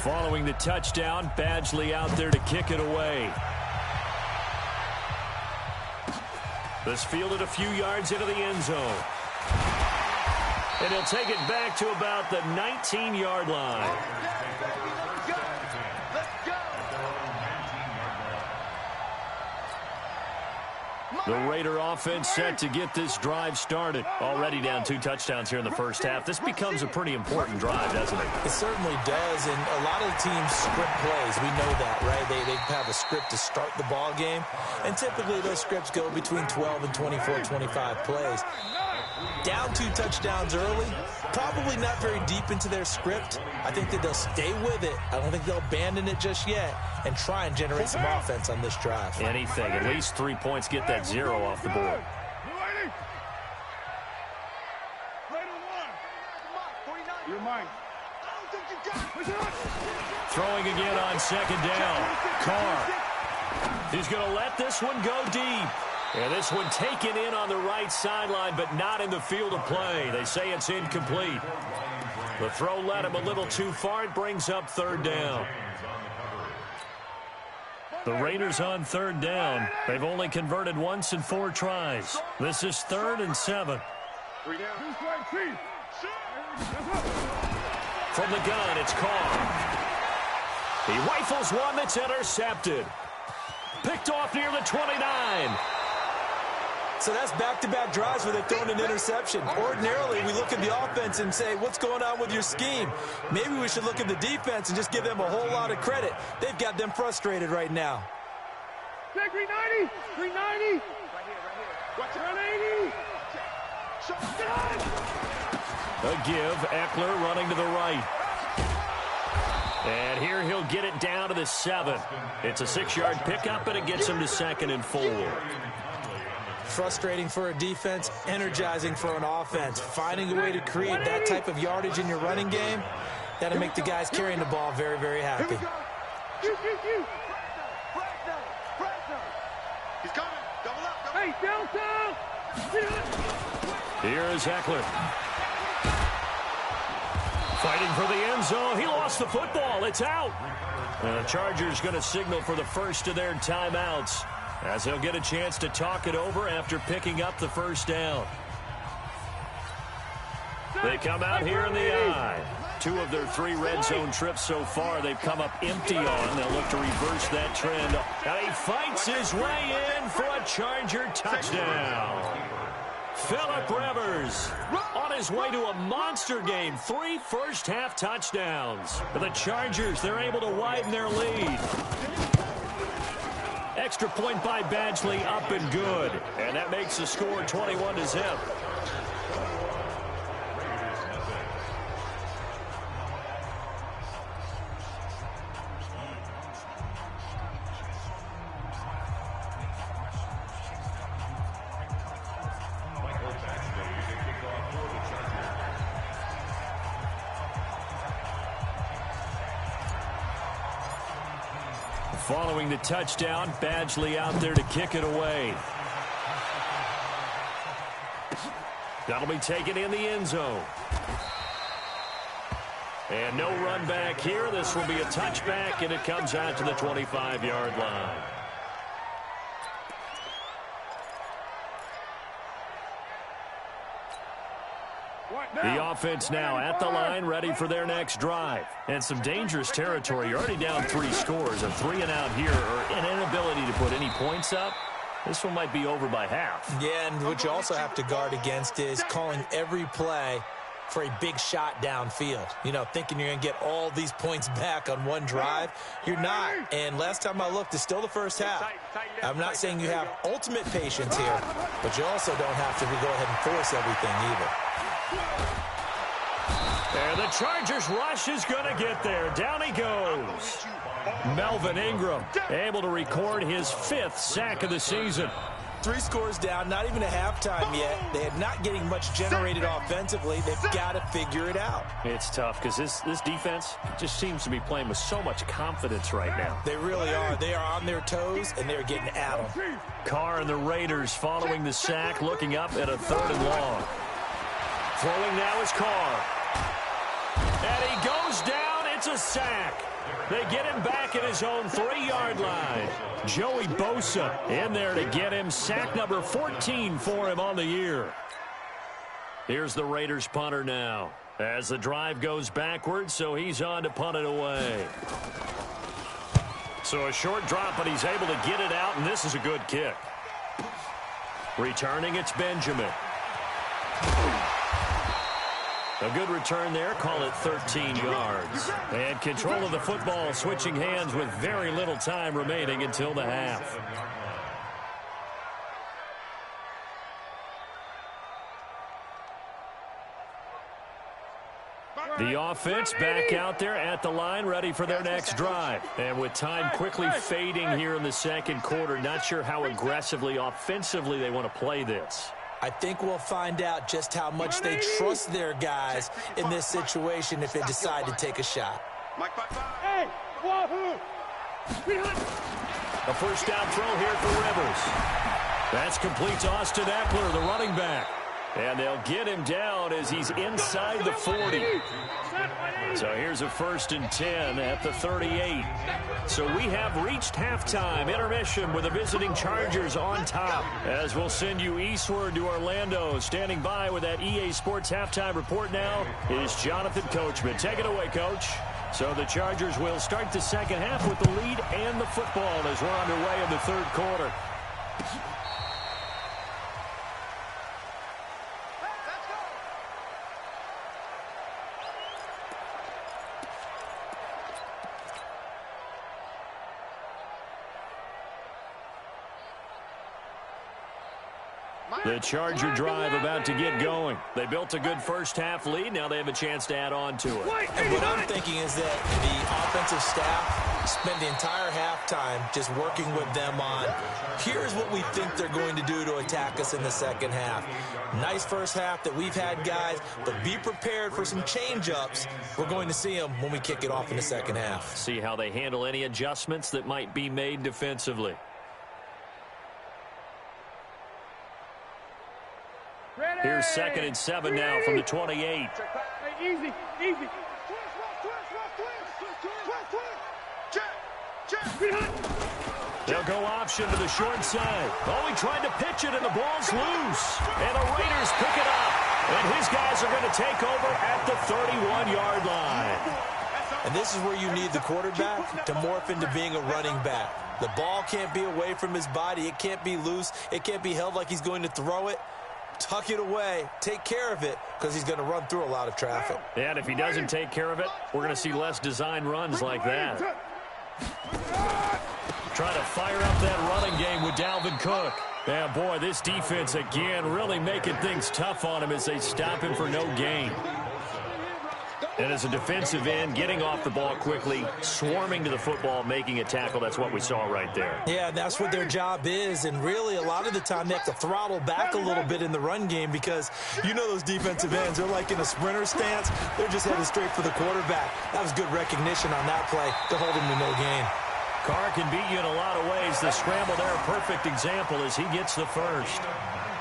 Following the touchdown, Badgley out there to kick it away. This fielded a few yards into the end zone. And he'll take it back to about the 19-yard line. The Raider offense set to get this drive started. Already down 2 touchdowns here in the first half. This becomes a pretty important drive, doesn't it? It certainly does, and a lot of the teams script plays. We know that, right? They have a script to start the ball game, and typically those scripts go between 12 and 24, 25 plays. Down 2 touchdowns early, probably not very deep into their script. I think that they'll stay with it. I don't think they'll abandon it just yet and try and generate some offense on this drive. Anything. At least 3 points. Get that 0 off the board. Throwing again on second down. Carr. He's going to let this one go deep. And this one taken in on the right sideline, but not in the field of play. They say it's incomplete. The throw led him a little too far. It brings up third down. The Raiders on third down. They've only converted once in 4 tries. This is 3rd and 7. From the gun, it's Carr. He rifles one that's intercepted. Picked off near the 29. So that's back-to-back drives where they've thrown an interception. Ordinarily, we look at the offense and say, what's going on with your scheme? Maybe we should look at the defense and just give them a whole lot of credit. They've got them frustrated right now. 390! 390! Watch 180! A give. Eckler running to the right. And here he'll get it down to the 7. It's a 6-yard pickup, and it gets him to 2nd and 4. Frustrating for a defense, energizing for an offense. Finding a way to create that type of yardage in your running game, that'll make the guys carrying the ball very, very happy. He's coming. Double up. Hey, downtown. Here is Eckler. Fighting for the end zone. He lost the football. It's out. And the Chargers going to signal for the first of their timeouts, as they'll get a chance to talk it over after picking up the first down. They come out here in the eye. 2 of their 3 red zone trips so far, they've come up empty on. They'll look to reverse that trend. And he fights his way in for a Charger touchdown. Phillip Rivers on his way to a monster game. 3 first-half touchdowns. For the Chargers, they're able to widen their lead. Extra point by Badgley, up and good. And that makes the score 21-0. Following the touchdown, Badgley out there to kick it away. That'll be taken in the end zone. And no run back here. This will be a touchback, and it comes out to the 25-yard line. The offense now at the line, ready for their next drive. And some dangerous territory. You're already down 3 scores. A 3 and out here, or an inability to put any points up. This one might be over by half. Yeah, and what you also have to guard against is calling every play for a big shot downfield. You know, thinking you're going to get all these points back on one drive. You're not. And last time I looked, it's still the first half. I'm not saying you have ultimate patience here, but you also don't have to go ahead and force everything either. And the Chargers rush is going to get there. Down he goes. Melvin Ingram able to record his 5th sack of the season. 3 scores down, not even a halftime yet. They are not getting much generated offensively. They've got to figure it out. It's tough because this defense just seems to be playing with so much confidence right now. They really are. They are on their toes, and they're getting at them. Carr and the Raiders following the sack, looking up at a 3rd and long. Throwing now is Carr. And he goes down. It's a sack. They get him back at his own 3-yard line. Joey Bosa in there to get him sack number 14 for him on the year. Here's the Raiders punter now as the drive goes backwards, so he's on to punt it away. So a short drop, but he's able to get it out, and this is a good kick. Returning, it's Benjamin. A good return there. Call it 13 yards. And control of the football, switching hands with very little time remaining until the half. The offense back out there at the line, ready for their next drive. And with time quickly fading here in the second quarter, not sure how aggressively, offensively they want to play this. I think we'll find out just how much they trust their guys in this situation if they decide to take a shot. A first down throw here for Rivers. That's complete to Austin Eckler, the running back. And they'll get him down as he's inside the 40. So here's a 1st and 10 at the 38. So we have reached halftime. Intermission with the visiting Chargers on top. As we'll send you eastward to Orlando. Standing by with that EA Sports halftime report now is Jonathan Coachman. Take it away, Coach. So the Chargers will start the second half with the lead and the football as we're underway in the third quarter. The Charger drive about to get going. They built a good first-half lead. Now they have a chance to add on to it. And what I'm thinking is that the offensive staff spent the entire halftime just working with them on, here's what we think they're going to do to attack us in the second half. Nice first half that we've had, guys, but be prepared for some change-ups. We're going to see them when we kick it off in the second half. See how they handle any adjustments that might be made defensively. Here's 2nd and 7 now from the 28. Hey, easy. They'll go option to the short side. Oh, he tried to pitch it, and the ball's loose. And the Raiders pick it up. And his guys are going to take over at the 31-yard line. And this is where you need the quarterback to morph into being a running back. The ball can't be away from his body. It can't be loose. It can't be held like he's going to throw it. Tuck it away, take care of it, because he's going to run through a lot of traffic. Yeah, and if he doesn't take care of it, we're going to see less design runs like that. Trying to fire up that running game with Dalvin Cook. Yeah, boy, this defense again really making things tough on him as they stop him for no gain. And as a defensive end, getting off the ball quickly, swarming to the football, making a tackle, that's what we saw right there. Yeah, that's what their job is, and really a lot of the time they have to throttle back a little bit in the run game because you know those defensive ends, they're like in a sprinter stance. They're just headed straight for the quarterback. That was good recognition on that play to hold him to no gain. Carr can beat you in a lot of ways. The scramble there, a perfect example as he gets the first.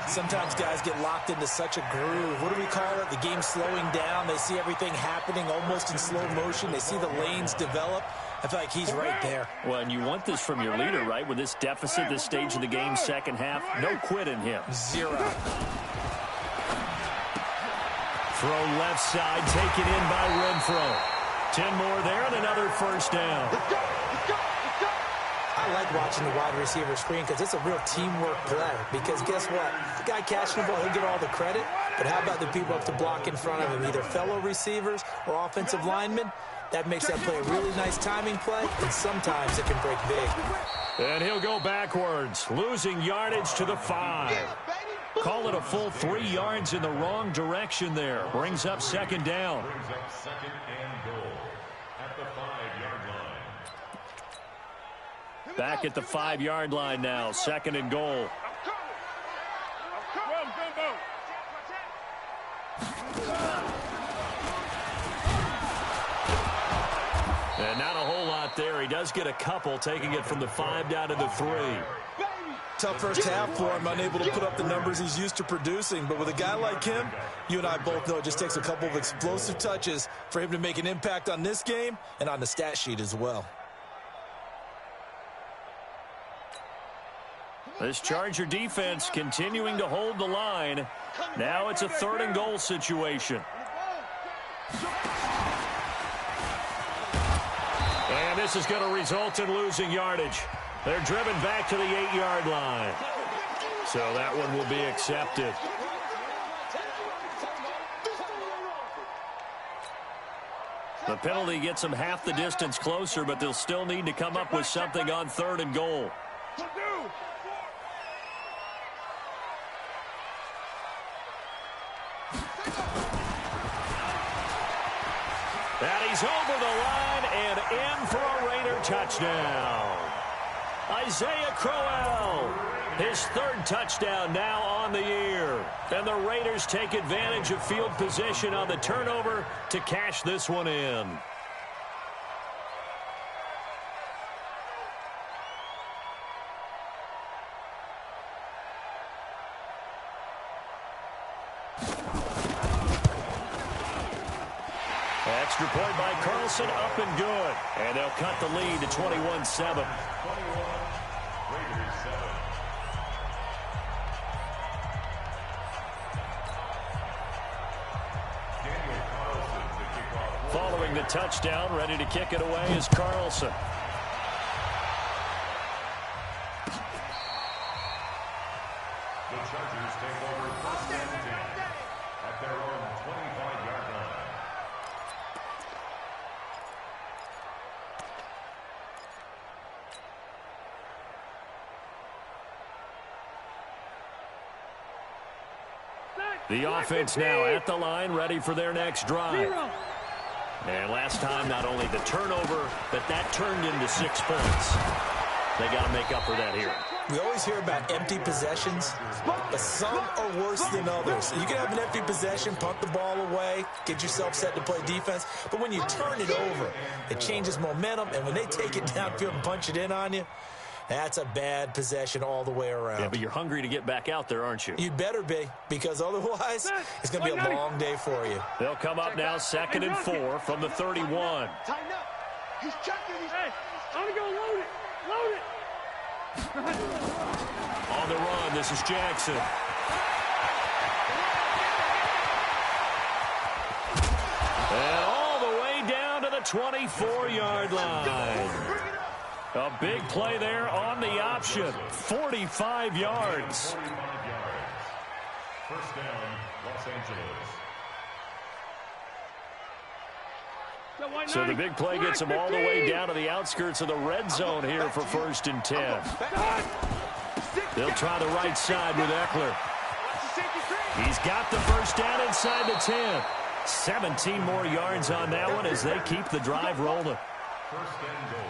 Sometimes guys get locked into such a groove. What do we call it? The game slowing down. They see everything happening almost in slow motion. They see the lanes develop. I feel like he's right there. Well, and you want this from your leader, right? With this deficit, this stage of the game, second half, no quit in him. Zero. Throw left side, taken in by Renfro. 10 more there and another first down. I like watching the wide receiver screen because it's a real teamwork play. Because guess what? The guy catching the ball, he'll get all the credit. But how about the people up to block in front of him, either fellow receivers or offensive linemen? That makes that play a really nice timing play, and sometimes it can break big. And he'll go backwards, losing yardage to the 5. Call it a full 3 yards in the wrong direction there. Brings up second down. Back at the 5-yard line now, 2nd and goal. And not a whole lot there. He does get a couple, taking it from the 5 down to the 3. Tough first half for him, unable to put up the numbers he's used to producing. But with a guy like him, you and I both know it just takes a couple of explosive touches for him to make an impact on this game and on the stat sheet as well. This Charger defense continuing to hold the line. Now it's a 3rd and goal situation. And this is going to result in losing yardage. They're driven back to the 8-yard line. So that one will be accepted. The penalty gets them half the distance closer, but they'll still need to come up with something on 3rd and goal. And he's over the line and in for a Raider touchdown. Isaiah Crowell, his 3rd touchdown now on the year. And the Raiders take advantage of field position on the turnover to cash this one in. Extra point by Carlson, up and good. And they'll cut the lead to 21-7. Following the touchdown, ready to kick it away is Carlson. The Chargers take over 1st and 10 at their own 25-yard line. The offense now at the line, ready for their next drive. And last time, not only the turnover, but that turned into 6 points. They got to make up for that here. We always hear about empty possessions, but some are worse than others. You can have an empty possession, punt the ball away, get yourself set to play defense, but when you turn it over, it changes momentum, and when they take it downfield and punch it in on you, that's a bad possession all the way around. Yeah, but you're hungry to get back out there, aren't you? You'd better be, because otherwise, it's going to be a long day for you. They'll come up now 2nd and 4 from the 31. Tighten up. He's checking. Hey, I'm going to go load it. Load it. On the run, this is Jackson. And all the way down to the 24-yard line. A big play there on the option. 45 yards. 1st down, Los Angeles. So the big play gets them all the way down to the outskirts of the red zone here for 1st and 10. They'll try the right side with Eckler. He's got the 1st down inside the 10. 17 more yards on that one as they keep the drive rolling.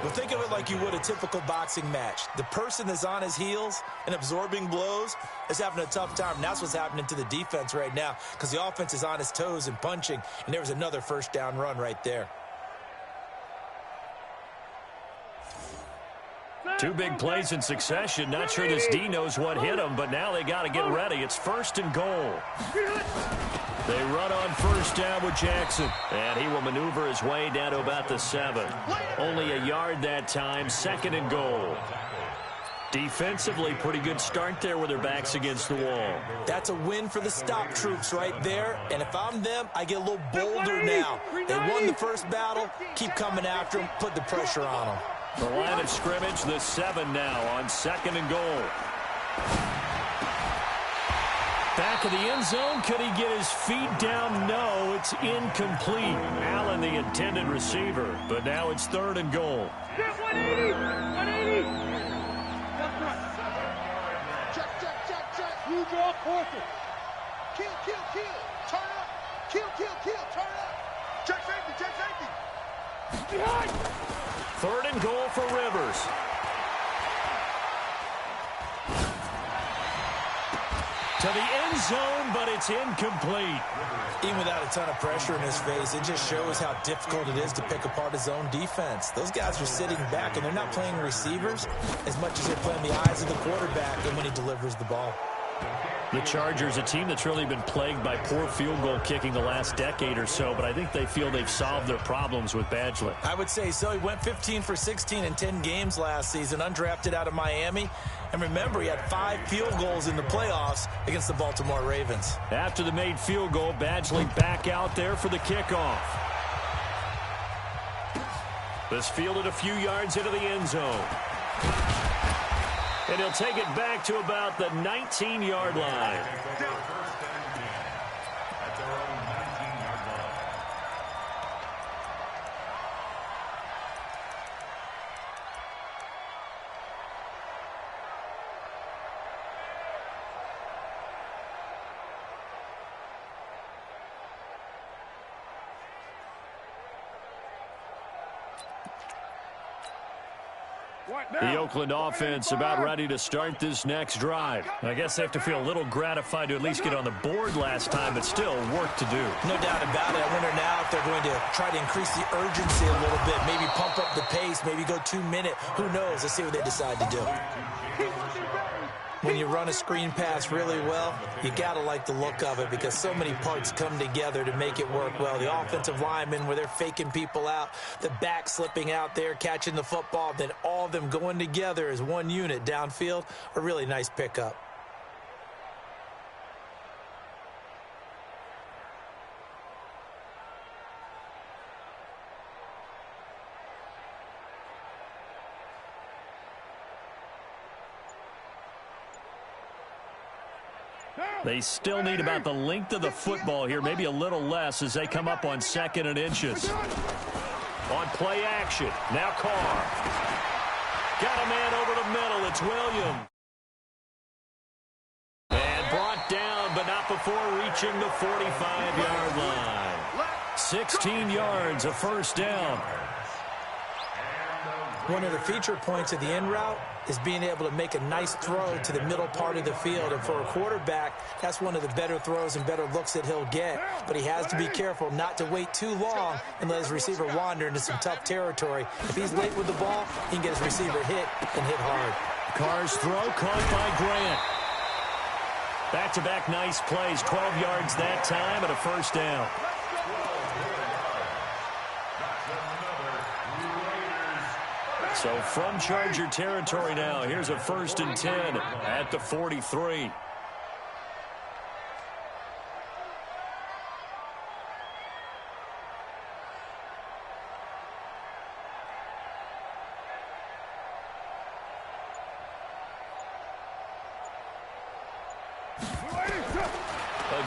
Well, think of it like you would a typical boxing match. The person that's on his heels and absorbing blows is having a tough time. And that's what's happening to the defense right now because the offense is on his toes and punching. And there was another 1st down run right there. 2 big plays in succession. Not sure this D knows what hit him, but now they got to get ready. It's 1st and goal. They run on 1st down with Jackson, and he will maneuver his way down to about the 7. Only a yard that time, 2nd and goal. Defensively, pretty good start there with their backs against the wall. That's a win for the stop troops right there, and if I'm them, I get a little bolder now. They won the first battle, keep coming after them, put the pressure on them. The line of scrimmage, the 7 now on 2nd and goal. Back of the end zone, could he get his feet down? No, it's incomplete. Allen, the intended receiver, but now it's 3rd and goal. 180! 180! Check. You draw quarter. Kill. Turn up. Kill. Turn up. Check safety. Behind. 3rd and goal for Rivers. to the end zone, but it's incomplete. Even without a ton of pressure in his face, it just shows how difficult it is to pick apart his own defense. Those guys are sitting back, and they're not playing receivers as much as they're playing the eyes of the quarterback and when he delivers the ball. The Chargers, a team that's really been plagued by poor field goal kicking the last decade or so, but I think they feel they've solved their problems with Badgley. I would say so. He went 15 for 16 in 10 games last season, undrafted out of Miami. And remember, he had 5 field goals in the playoffs against the Baltimore Ravens. After the made field goal, Badgley back out there for the kickoff. This fielded a few yards into the end zone. And he'll take it back to about the 19-yard line. The Oakland offense about ready to start this next drive. I guess they have to feel a little gratified to at least get on the board last time, but still work to do. No doubt about it. I wonder now if they're going to try to increase the urgency a little bit, maybe pump up the pace, maybe go 2-minute. Who knows? Let's see what they decide to do. When you run a screen pass really well, you got to like the look of it because so many parts come together to make it work well. The offensive linemen, where they're faking people out, the back slipping out there, catching the football, then all of them going together as one unit downfield, a really nice pickup. They still need about the length of the football here, maybe a little less as they come up on 2nd and inches. On play action, now Carr. Got a man over the middle, it's Williams. And brought down, but not before reaching the 45-yard line. 16 yards, a first down. One of the feature points of the in route is being able to make a nice throw to the middle part of the field. And for a quarterback, that's one of the better throws and better looks that he'll get. But he has to be careful not to wait too long and let his receiver wander into some tough territory. If he's late with the ball, he can get his receiver hit and hit hard. Carr's throw caught by Grant. Back-to-back nice plays, 12 yards that time and a first down. So from Charger territory now, here's a 1st and 10 at the 43.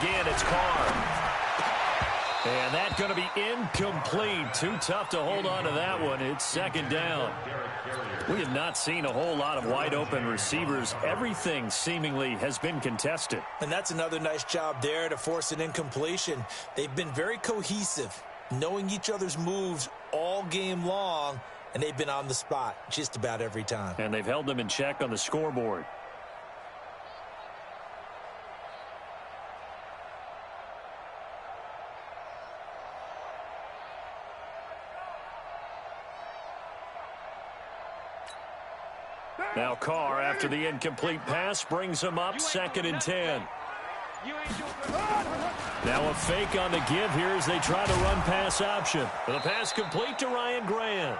Again, it's Carr. And that's going to be incomplete. Too tough to hold on to that one. It's 2nd down. We have not seen a whole lot of wide-open receivers. Everything seemingly has been contested. And that's another nice job there to force an incompletion. They've been very cohesive, knowing each other's moves all game long, and they've been on the spot just about every time. And they've held them in check on the scoreboard. Now Carr, after the incomplete pass, brings him up 2nd and 10. Now a fake on the give here as they try the run-pass option. The pass complete to Ryan Grant.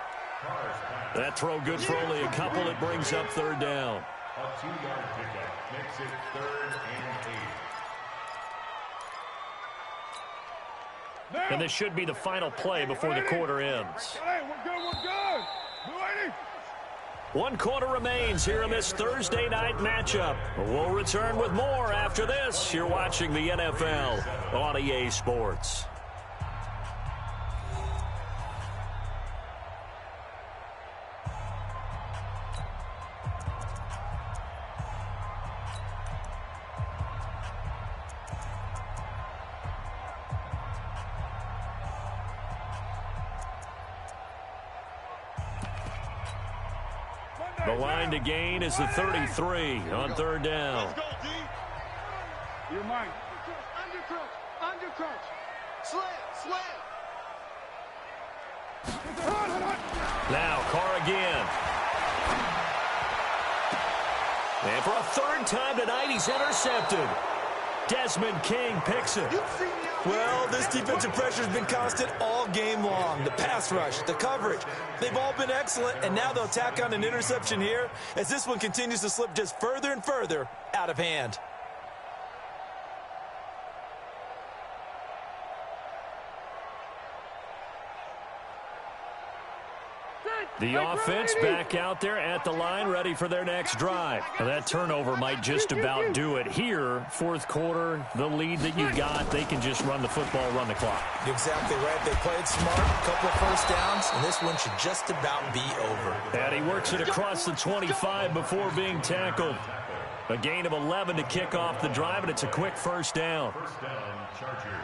That throw good for only a couple. It brings up 3rd down. A 2-yard pickup makes it 3rd and 8. And this should be the final play before the quarter ends. Hey, we're good, we're good. You ready? 1 quarter remains here in this Thursday night matchup. We'll return with more after this. You're watching the NFL on EA Sports. The line to gain is the 33 on 3rd down. You're mine. Under crunch. Slam. Now Carr again. And for a third time tonight, he's intercepted. Desmond King picks it. Well, this defensive pressure has been constant all game long. The pass rush, the coverage, they've all been excellent, and now they'll tack on an interception here as this one continues to slip just further and further out of hand. The offense back out there at the line, ready for their next drive. Now, that turnover might just about do it here. Fourth quarter, the lead that you got, they can just run the football, run the clock. Exactly right. They played smart, a couple of first downs, and this one should just about be over. And he works it across the 25 before being tackled. A gain of 11 to kick off the drive, and it's a quick first down. First down, Chargers.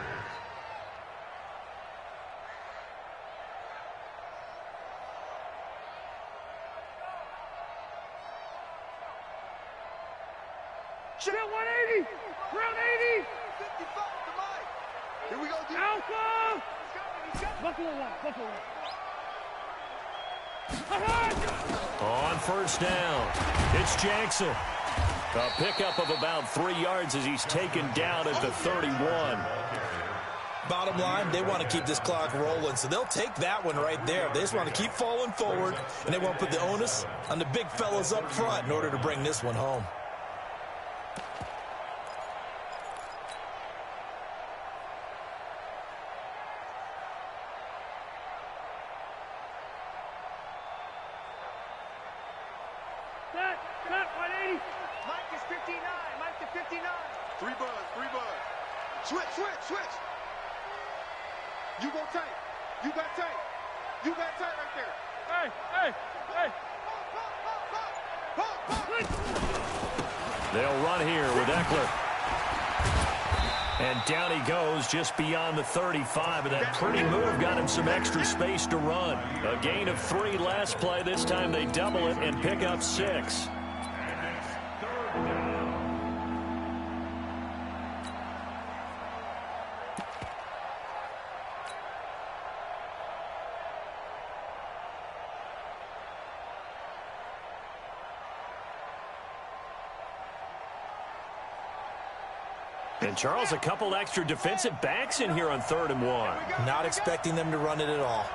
Shit, 180! Round 80! 55 to Mike! Here we go, dude! Alpha! Buffalo one. On first down, it's Jackson. A pickup of about 3 yards as he's taken down at the 31. Bottom line, they want to keep this clock rolling, so they'll take that one right there. They just want to keep falling forward, and they want to put the onus on the big fellas up front in order to bring this one home. Cut, 180. Mike is 59. Mike to 59. Three buzz. Switch. You go tight. You got tight right there. Hey. They'll run here with Eckler. And down he goes just beyond the 35. And that pretty move got him some extra space to run. A gain of 3 last play. This time they double it and pick up 6. And, Charles, a couple extra defensive backs in here on 3rd and 1. Not expecting them to run it at all.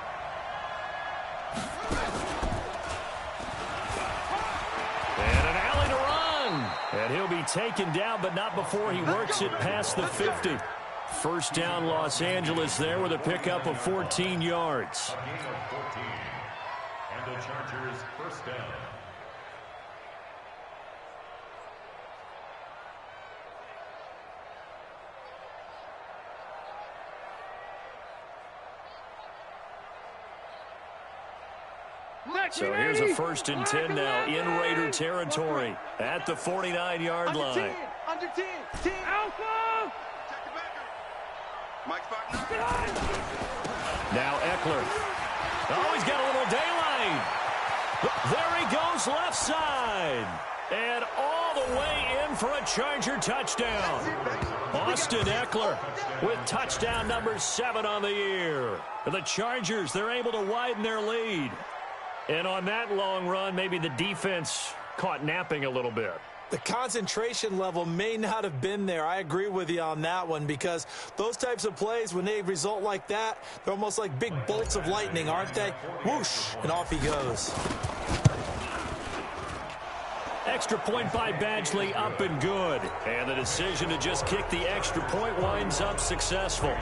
And an alley to run. And he'll be taken down, but not before he works it past the 50. First down, Los Angeles there with a pickup of 14 yards. A gain of 14. And the Chargers first down. So here's a 1st and 10 now in Raider territory at the 49-yard line. Under 10. Alpha! Check the backer. Mike's back. Now Eckler. Oh, he's got a little daylight. There he goes left side. And all the way in for a Charger touchdown. Austin Eckler with touchdown number 7 on the year. The Chargers, they're able to widen their lead. And on that long run, maybe the defense caught napping a little bit. The concentration level may not have been there. I agree with you on that one because those types of plays, when they result like that, they're almost like big bolts of lightning, aren't they? Whoosh, and off he goes. Extra point by Badgley, up and good. And the decision to just kick the extra point winds up successful.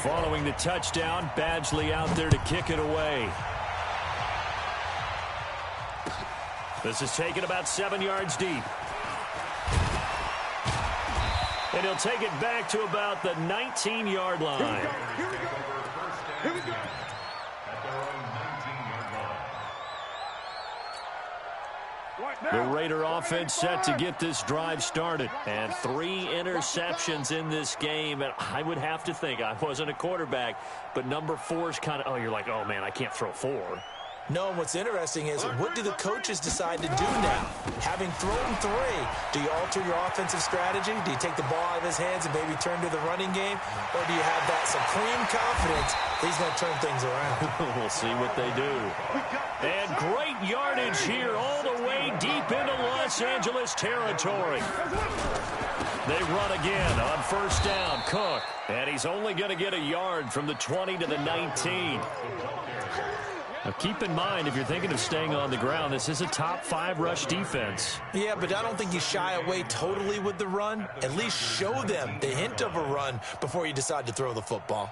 Following the touchdown, Badgley out there to kick it away. This is taken about 7 yards deep. And he'll take it back to about the 19-yard line. Here we go. At their own 19-yard line. What? The Raider offense set to get this drive started. And 3 interceptions in this game. And I would have to think, I wasn't a quarterback, but number 4 is kind of, you're like, oh, man, I can't throw 4. No, and what's interesting is, what do the coaches decide to do now? Having thrown 3, do you alter your offensive strategy? Do you take the ball out of his hands and maybe turn to the running game? Or do you have that supreme confidence that he's going to turn things around? We'll see what they do. And great yardage here all the way deep into Los Angeles territory. They run again on first down. Cook. And he's only going to get a yard from the 20 to the 19. Now, keep in mind, if you're thinking of staying on the ground, this is a top 5 rush defense. Yeah, but I don't think you shy away totally with the run. At least show them the hint of a run before you decide to throw the football.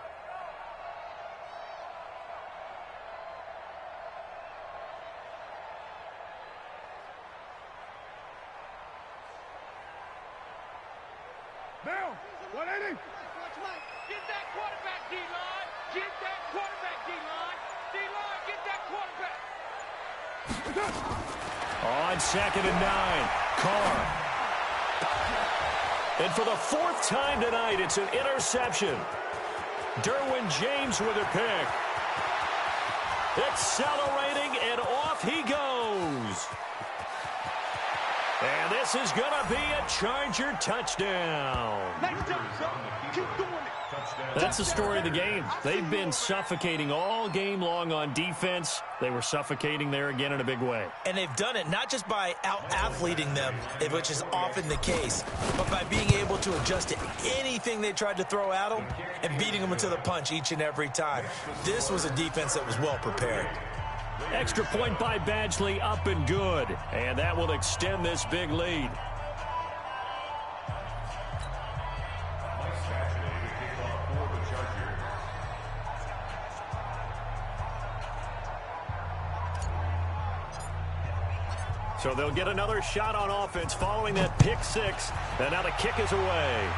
Down. 180. Get that quarterback, D-line. Get that quarterback, D-line. D-line, get that quarterback. On 2nd and 9, Carr. And for the 4th time tonight, it's an interception. Derwin James with a pick. Accelerating, and off he goes. And this is going to be a Charger touchdown. Nice job, son. Keep doing it. That's the story of the game. They've been suffocating all game long on defense. They were suffocating there again in a big way. And they've done it not just by out-athleting them, which is often the case, but by being able to adjust to anything they tried to throw at them and beating them into the punch each and every time. This was a defense that was well prepared. Extra point by Badgley, up and good. And that will extend this big lead. So they'll get another shot on offense following that pick 6. And now the kick is away.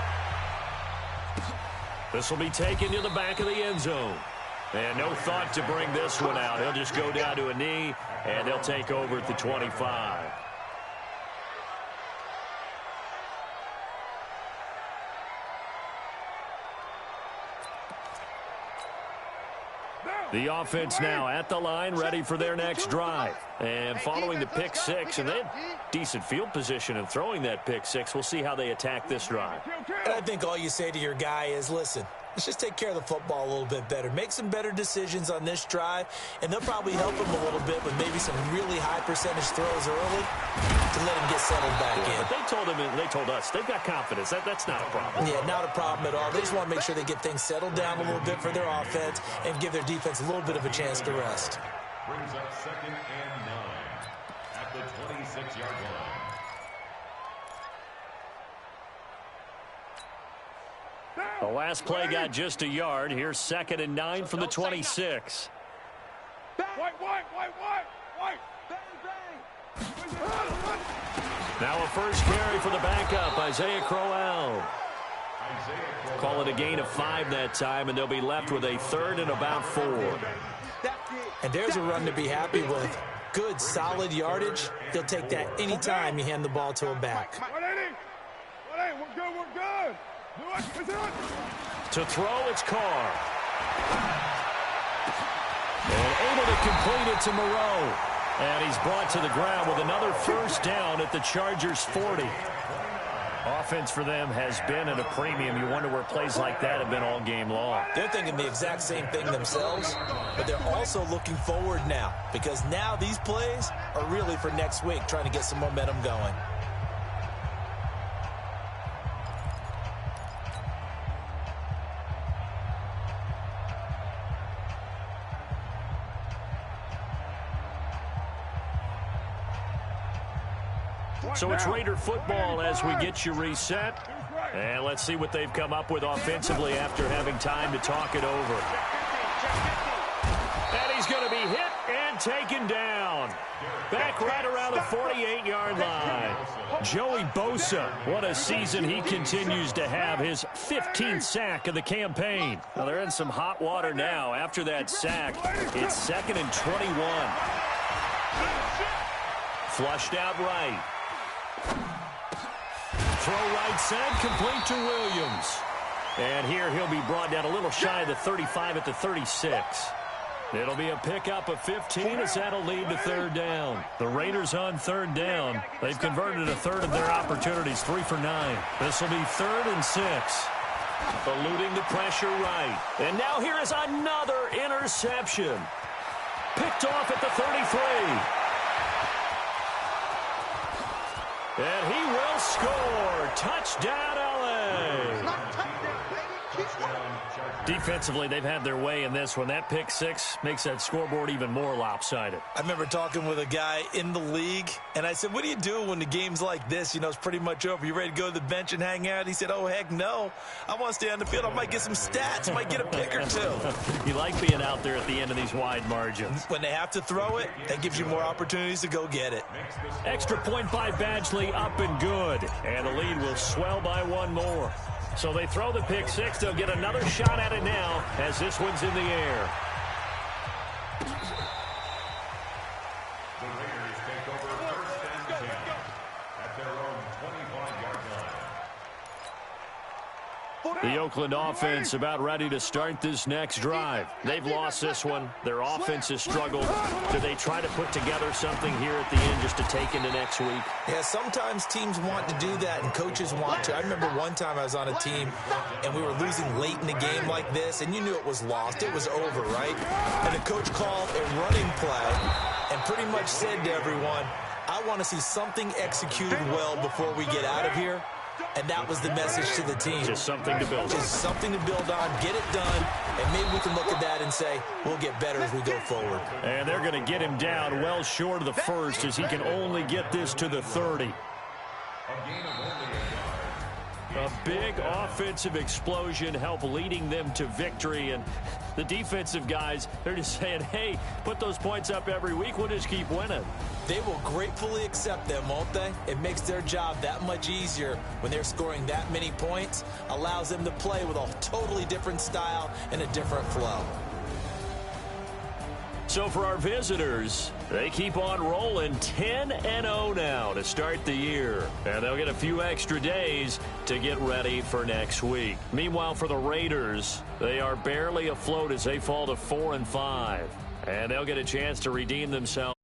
This will be taken to the back of the end zone. And no thought to bring this one out. He'll just go down to a knee, and they'll take over at the 25. The offense now at the line, ready for their next drive. And following the pick 6, and they had decent field position in throwing that pick 6. We'll see how they attack this drive. And I think all you say to your guy is, listen, let's just take care of the football a little bit better. Make some better decisions on this drive, and they'll probably help him a little bit with maybe some really high percentage throws early to let him get settled back in. But they told him, and they told us, they've got confidence. That's not a problem. Yeah, not a problem at all. They just want to make sure they get things settled down a little bit for their offense and give their defense a little bit of a chance to rest. Brings up 2nd and 9 at the 26-yard line. The last play got just a yard. Here's 2nd and 9 from the 26. White. Now a first carry for the backup, Isaiah Crowell. Call it a gain of 5 that time, and they'll be left with a 3rd and about 4. And there's a run to be happy with. Good, solid yardage. They'll take that anytime you hand the ball to a back. 180. We're good. To throw, it's Carr. And able to complete it to Moreau. And he's brought to the ground with another first down at the Chargers' 40. Offense for them has been at a premium. You wonder where plays like that have been all game long. They're thinking the exact same thing themselves, but they're also looking forward now, because now these plays are really for next week, trying to get some momentum going. So it's Raider football as we get you reset. And let's see what they've come up with offensively after having time to talk it over. And he's going to be hit and taken down. Back right around the 48-yard line. Joey Bosa, what a season he continues to have. His 15th sack of the campaign. Well, they're in some hot water now. After that sack, it's 2nd and 21. Flushed out right. Throw right side, complete to Williams. And here he'll be brought down a little shy of the 35 at the 36. It'll be a pickup of 15 as that'll lead to third down. The Raiders on third down. They've converted a third of their opportunities, 3 for 9. This will be 3rd and 6. Eluding the pressure right. And now here is another interception. Picked off at the 33. And he will score. Touchdown, L.A. Defensively, they've had their way in this one. That pick 6 makes that scoreboard even more lopsided. I remember talking with a guy in the league, and I said, what do you do when the game's like this? You know, it's pretty much over. You ready to go to the bench and hang out? He said, oh, heck no. I want to stay on the field. I might get some stats. I might get a pick or two. You like being out there at the end of these wide margins. When they have to throw it, that gives you more opportunities to go get it. Extra point by Badgley, up and good. And the lead will swell by 1 more. So they throw the pick 6. They'll get another shot at it now as this one's in the air. The Raiders take over 1st and 10 at their own 25-yard line. The Oakland offense about ready to start this next drive. They've lost this one. Their offense has struggled. Do they try to put together something here at the end just to take into next week? Yeah, sometimes teams want to do that and coaches want to. I remember one time I was on a team and we were losing late in the game like this, and you knew it was lost. It was over, right? And the coach called a running play and pretty much said to everyone, I want to see something executed well before we get out of here. And that was the message to the team. Just something to build on. Just something to build on, get it done, and maybe we can look at that and say, we'll get better as we go forward. And they're going to get him down well short of the first as he can only get this to the 30. A big offensive explosion helped leading them to victory. And the defensive guys, they're just saying, hey, put those points up every week. We'll just keep winning. They will gratefully accept them, won't they? It makes their job that much easier when they're scoring that many points. Allows them to play with a totally different style and a different flow. So for our visitors, they keep on rolling 10-0 now to start the year. And they'll get a few extra days to get ready for next week. Meanwhile, for the Raiders, they are barely afloat as they fall to 4-5. And they'll get a chance to redeem themselves.